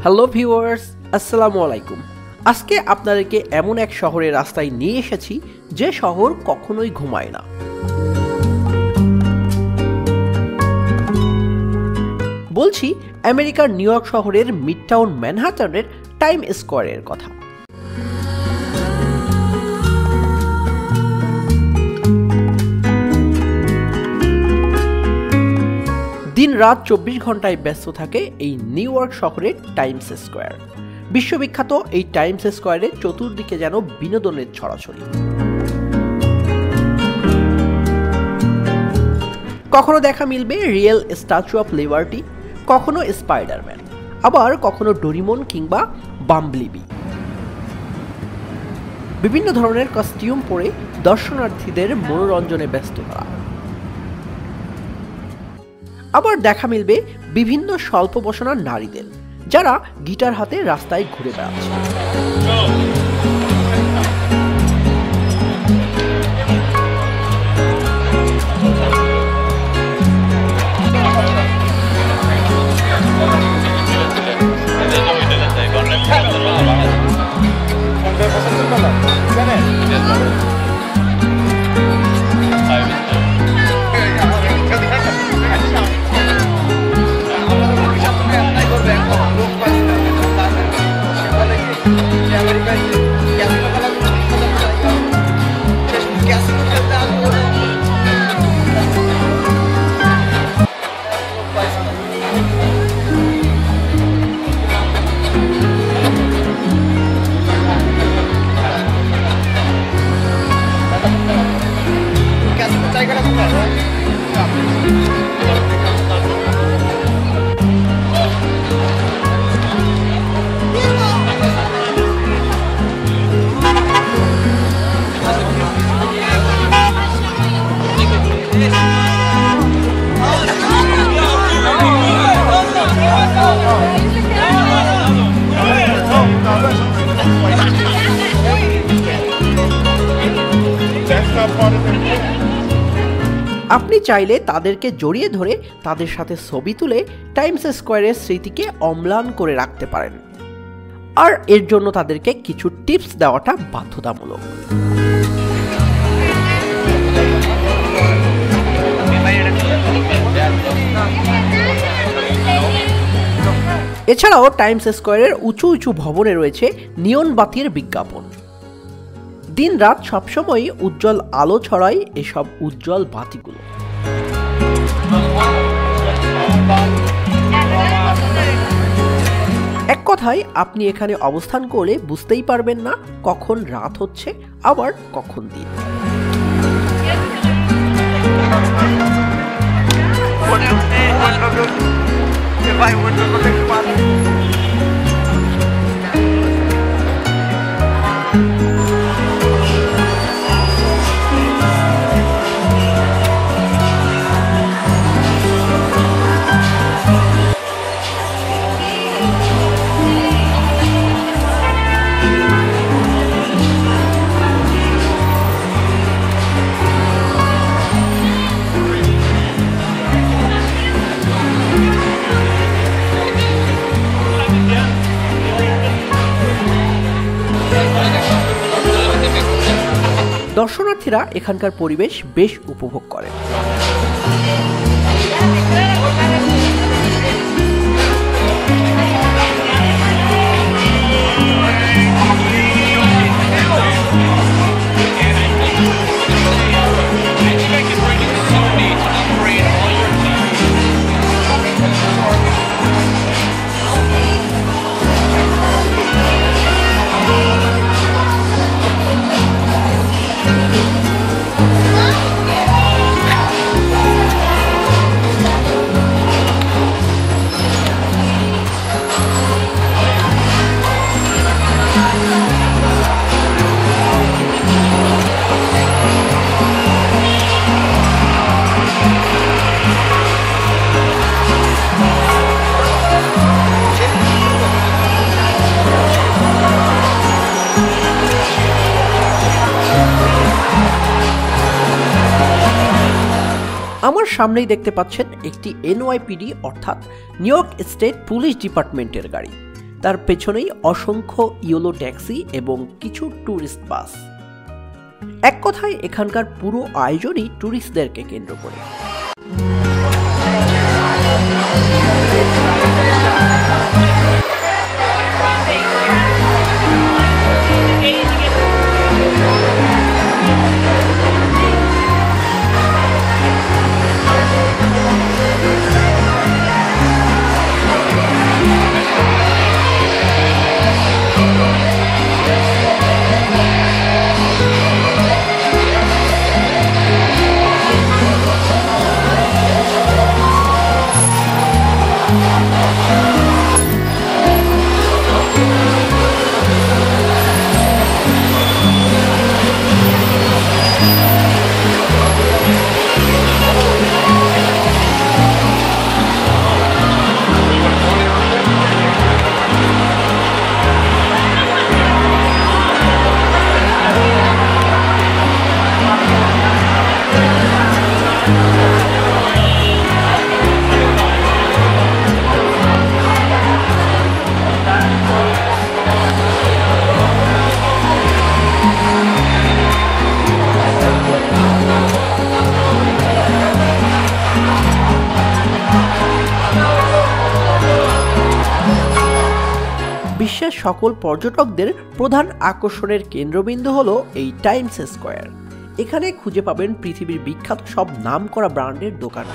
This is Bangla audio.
হ্যালো ভিউয়ার্স, আসসালামু আলাইকুম। আজকে আপনাদেরকে এমন এক শহরের রাস্তায় নিয়ে এসেছি যে শহর কখনোই ঘুমায় না। বলছি আমেরিকার নিউ ইয়র্ক শহরের মিডটাউন ম্যানহাটনের টাইম স্কোয়ারের কথা। দিন রাত 24 ঘন্টায় ব্যস্ত থাকে এই নিউ ইয়র্ক শহরের টাইমস স্কোয়ার। বিশ্ববিখ্যাত এই টাইমস স্কোয়ারের চতুর্দিকে যেন বিনোদনের ছড়াছড়ি। কখনো দেখা মিলবে রিয়েল স্ট্যাচু অফ লিবার্টি, কখনো স্পাইডারম্যান, আবার কখনো ডোরিমন কিংবা বাম্বলিবি। বিভিন্ন ধরনের কস্টিউম পরে দর্শনার্থীদের মনোরঞ্জনে ব্যস্ত তারা। আবার দেখা মিলবে বিভিন্ন স্বল্প বসনার নারীদের, যারা গিটার হাতে রাস্তায় ঘুরে বেড়াচ্ছে। আপনি চাইলে তাদেরকে জড়িয়ে ধরে তাদের সাথে ছবি তুলে টাইমস স্কোয়ারের স্মৃতিকে অম্লান করে রাখতে পারেন। আর এর জন্য তাদেরকে কিছু টিপস দেওয়াটা বাধ্যতামূলক। এছাড়াও টাইমস স্কোয়ারের উঁচু উঁচু ভবনে রয়েছে নিয়ন বাতির বিজ্ঞাপন। দিন রাত সবসময় উজ্জ্বল আলো ছড়ায় এসব উজ্জ্বল বাতিগুলো। এক কথায় আপনি এখানে অবস্থান করলে বুঝতেই পারবেন না কখন রাত হচ্ছে আবার কখন দিন। দর্শনার্থীরা এখানকার পরিবেশ বেশ উপভোগ করেন। আমার সামনেই দেখতে পাচ্ছেন একটি এনওয়াইপিডি অর্থাৎ নিউ ইয়র্ক স্টেট পুলিশ ডিপার্টমেন্টের গাড়ি। তার পেছনেই অসংখ্য ইয়েলো ট্যাক্সি এবং কিছু ট্যুরিস্ট বাস। এক কথায় এখানকার পুরো আয়োজনই ট্যুরিস্টদেরকে কেন্দ্র করে। বিশ্বের সকল পর্যটকদের প্রধান আকর্ষণের কেন্দ্রবিন্দু হলো এই টাইমস স্কয়ার। এখানে খুঁজে পাবেন পৃথিবীর বিখ্যাত সব নামকরা ব্র্যান্ডের দোকান।